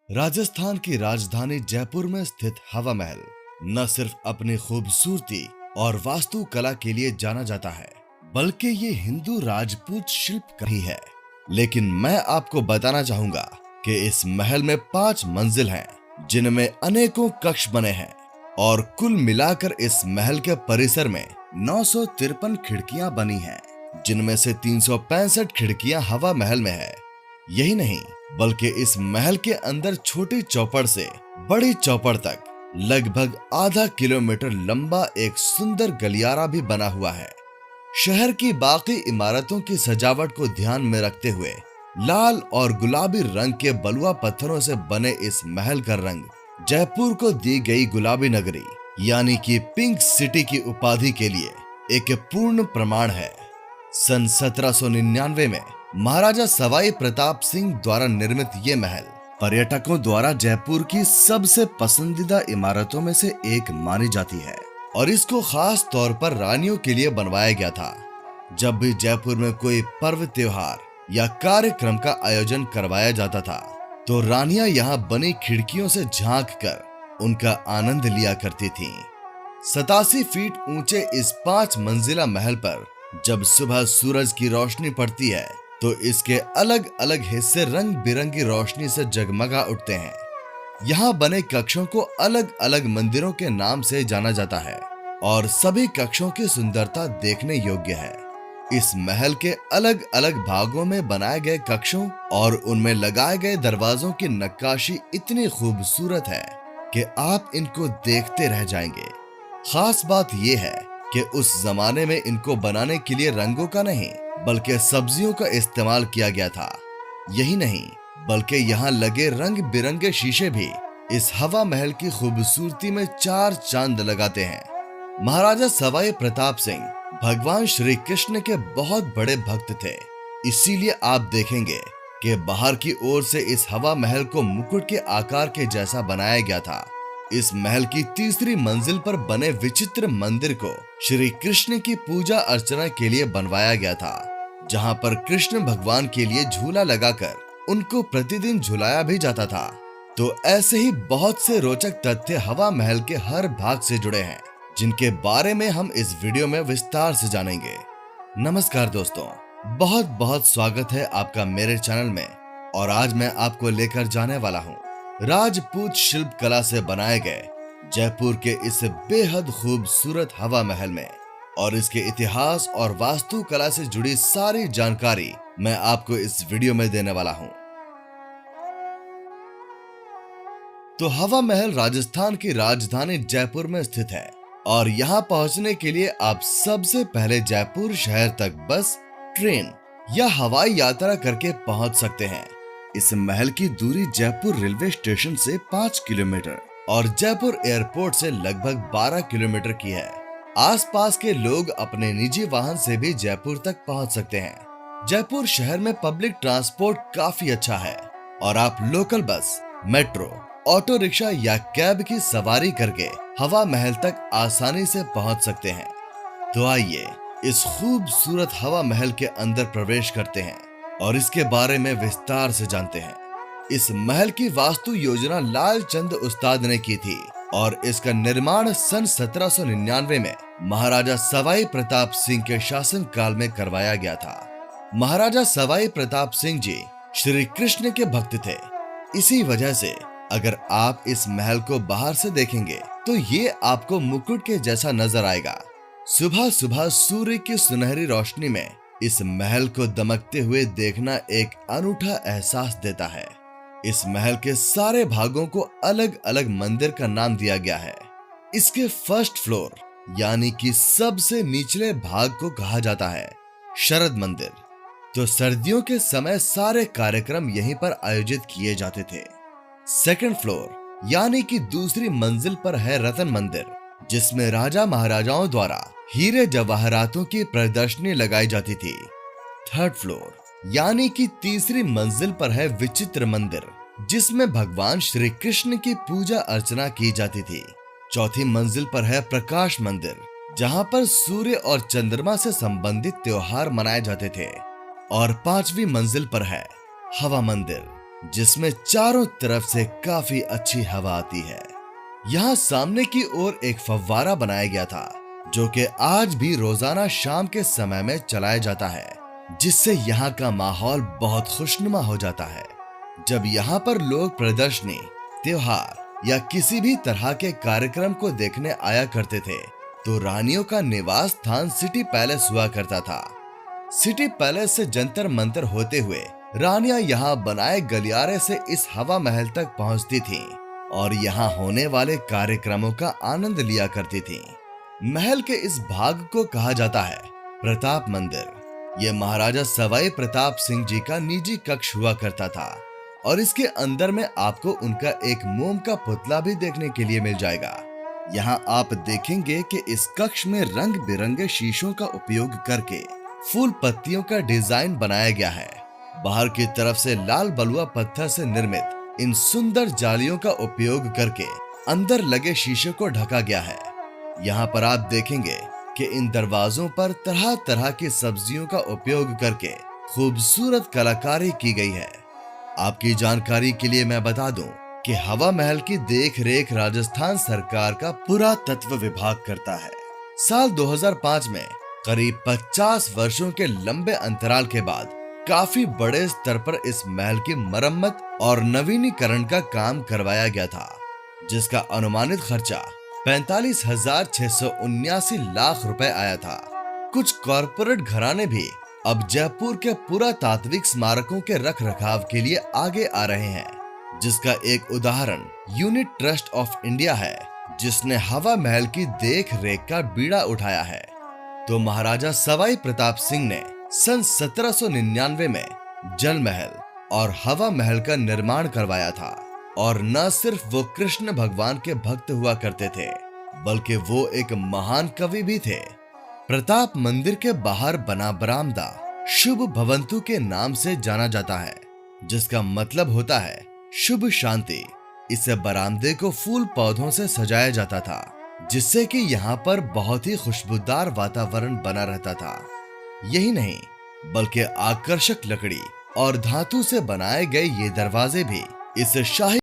राजस्थान की राजधानी जयपुर में स्थित हवा महल न सिर्फ अपनी खूबसूरती और वास्तुकला के लिए जाना जाता है, बल्कि ये हिंदू राजपूत शिल्प भी है। लेकिन मैं आपको बताना चाहूंगा कि इस महल में 5 मंजिल हैं, जिनमें अनेकों कक्ष बने हैं और कुल मिलाकर इस महल के परिसर में 953 खिड़कियां बनी हैं, जिनमें से 365 खिड़कियां हवा महल में है। यही नहीं, बल्कि इस महल के अंदर छोटी चौपड़ से बड़ी चौपड़ तक लगभग आधा किलोमीटर लंबा एक सुंदर गलियारा भी बना हुआ है। शहर की बाकी इमारतों की सजावट को ध्यान में रखते हुए लाल और गुलाबी रंग के बलुआ पत्थरों से बने इस महल का रंग जयपुर को दी गई गुलाबी नगरी यानी कि पिंक सिटी की उपाधि के लिए एक पूर्ण प्रमाण है। सन 1799 में महाराजा सवाई प्रताप सिंह द्वारा निर्मित ये महल पर्यटकों द्वारा जयपुर की सबसे पसंदीदा इमारतों में से एक मानी जाती है और इसको खास तौर पर रानियों के लिए बनवाया गया था। जब भी जयपुर में कोई पर्व त्योहार या कार्यक्रम का आयोजन करवाया जाता था, तो रानियां यहाँ बनी खिड़कियों से झांक कर उनका आनंद लिया करती थीं। 87 फीट ऊंचे इस 5 मंजिला महल पर जब सुबह सूरज की रोशनी पड़ती है, तो इसके अलग अलग हिस्से रंग बिरंगी रोशनी से जगमगा उठते हैं। यहाँ बने कक्षों को अलग अलग मंदिरों के नाम से जाना जाता है और सभी कक्षों की सुंदरता देखने योग्य है। इस महल के अलग अलग भागों में बनाए गए कक्षों और उनमें लगाए गए दरवाजों की नक्काशी इतनी खूबसूरत है कि आप इनको देखते रह जाएंगे। खास बात यह है कि उस जमाने में इनको बनाने के लिए रंगों का नहीं, बल्कि सब्जियों का इस्तेमाल किया गया था। यही नहीं, बल्कि यहाँ लगे रंग बिरंगे शीशे भी इस हवा महल की खूबसूरती में 4 चांद लगाते हैं। महाराजा सवाई प्रताप सिंह भगवान श्री कृष्ण के बहुत बड़े भक्त थे, इसीलिए आप देखेंगे कि बाहर की ओर से इस हवा महल को मुकुट के आकार के जैसा बनाया गया था। इस महल की तीसरी मंजिल पर बने विचित्र मंदिर को श्री कृष्ण की पूजा अर्चना के लिए बनवाया गया था, जहां पर कृष्ण भगवान के लिए झूला लगाकर उनको प्रतिदिन झुलाया भी जाता था। तो ऐसे ही बहुत से रोचक तथ्य हवा महल के हर भाग से जुड़े हैं, जिनके बारे में हम इस वीडियो में विस्तार से जानेंगे। नमस्कार दोस्तों, बहुत बहुत स्वागत है आपका मेरे चैनल में। और आज मैं आपको लेकर जाने वाला हूँ राजपूत शिल्प कला से बनाए गए जयपुर के इस बेहद खूबसूरत हवा महल में, और इसके इतिहास और वास्तुकला से जुड़ी सारी जानकारी मैं आपको इस वीडियो में देने वाला हूं। तो हवा महल राजस्थान की राजधानी जयपुर में स्थित है और यहां पहुंचने के लिए आप सबसे पहले जयपुर शहर तक बस, ट्रेन या हवाई यात्रा करके पहुंच सकते हैं। इस महल की दूरी जयपुर रेलवे स्टेशन से 5 किलोमीटर और जयपुर एयरपोर्ट से लगभग 12 किलोमीटर की है। आसपास के लोग अपने निजी वाहन से भी जयपुर तक पहुंच सकते हैं। जयपुर शहर में पब्लिक ट्रांसपोर्ट काफी अच्छा है और आप local bus, metro, auto rickshaw या कैब की सवारी करके हवा महल तक आसानी से पहुंच सकते हैं। तो आइए इस खूबसूरत हवा महल के अंदर प्रवेश करते हैं और इसके बारे में विस्तार से जानते हैं। इस महल की वास्तु योजना लालचंद उस्ताद ने की थी और इसका निर्माण सन 1799 में महाराजा सवाई प्रताप सिंह के शासन काल में करवाया गया था। महाराजा सवाई प्रताप सिंह जी श्री कृष्ण के भक्त थे। इसी वजह से अगर आप इस महल को बाहर से देखेंगे तो ये आपको मुकुट के जैसा नजर आएगा। सुबह सुबह सूर्य की सुनहरी रोशनी में इस महल को दमकते हुए देखना एक अनूठा एहसास देता है। इस महल के सारे भागों को अलग अलग मंदिर का नाम दिया गया है। इसके फर्स्ट फ्लोर यानी कि सबसे निचले भाग को कहा जाता है शरद मंदिर। तो सर्दियों के समय सारे कार्यक्रम यहीं पर आयोजित किए जाते थे। सेकंड फ्लोर यानी कि दूसरी मंजिल पर है रतन मंदिर, जिसमें राजा महाराजाओं द्वारा हीरे जवाहरातों की प्रदर्शनी लगाई जाती थी। थर्ड फ्लोर यानी कि तीसरी मंजिल पर है विचित्र मंदिर, जिसमें भगवान श्री कृष्ण की पूजा अर्चना की जाती थी। चौथी मंजिल पर है प्रकाश मंदिर, जहां पर सूर्य और चंद्रमा से संबंधित त्योहार मनाए जाते थे। और 5वीं मंजिल पर है हवा मंदिर, जिसमें चारों तरफ से काफी अच्छी हवा आती है। यहाँ सामने की ओर एक फव्वारा बनाया गया था, जो कि आज भी रोजाना शाम के समय में चलाया जाता है, जिससे यहाँ का माहौल बहुत खुशनुमा हो जाता है। जब यहाँ पर लोग प्रदर्शनी, त्योहार या किसी भी तरह के कार्यक्रम को देखने आया करते थे, तो रानियों का निवास स्थान सिटी पैलेस हुआ करता था। सिटी पैलेस से जंतर मंतर होते हुए रानियां यहाँ बनाए गलियारे से इस हवा महल तक पहुँचती थीं और यहाँ होने वाले कार्यक्रमों का आनंद लिया करती थीं। महल के इस भाग को कहा जाता है प्रताप मंदिर। ये महाराजा सवाई प्रताप सिंह जी का निजी कक्ष हुआ करता था और इसके अंदर में आपको उनका एक मोम का पुतला भी देखने के लिए मिल जाएगा। यहाँ आप देखेंगे कि इस कक्ष में रंग बिरंगे शीशों का उपयोग करके फूल पत्तियों का डिजाइन बनाया गया है। बाहर की तरफ से लाल बलुआ पत्थर से निर्मित इन सुंदर जालियों का उपयोग करके अंदर लगे शीशे को ढका गया है। यहाँ पर आप देखेंगे कि इन दरवाजों पर तरह तरह की सब्जियों का उपयोग करके खूबसूरत कलाकारी की गई है। आपकी जानकारी के लिए मैं बता दूं कि हवा महल की देख रेख राजस्थान सरकार का पुरातत्व विभाग करता है। साल 2005 में करीब 50 वर्षों के लंबे अंतराल के बाद काफी बड़े स्तर पर इस महल की मरम्मत और नवीनीकरण का काम करवाया गया था, जिसका अनुमानित खर्चा 45,679 लाख रुपए आया था। कुछ कॉरपोरेट घराने भी अब जयपुर के पुरातात्विक स्मारकों के रख रखाव के लिए आगे आ रहे हैं, जिसका एक उदाहरण यूनिट ट्रस्ट ऑफ इंडिया है, जिसने हवा महल की देख रेख का बीड़ा उठाया है। तो महाराजा सवाई प्रताप सिंह ने सन 1799 में जल महल और हवा महल का निर्माण करवाया था और न सिर्फ वो कृष्ण भगवान के भक्त हुआ करते थे, बल्कि वो एक महान कवि भी थे। प्रताप मंदिर के बाहर बना बरामदा शुभ भवंतु के नाम से जाना जाता है, जिसका मतलब होता है शुभ शांति। इस बरामदे को फूल पौधों से सजाया जाता था, जिससे कि यहाँ पर बहुत ही खुशबूदार वातावरण बना रहता था। यही नहीं, बल्कि आकर्षक लकड़ी और धातु से बनाए गए ये दरवाजे भी इस शाही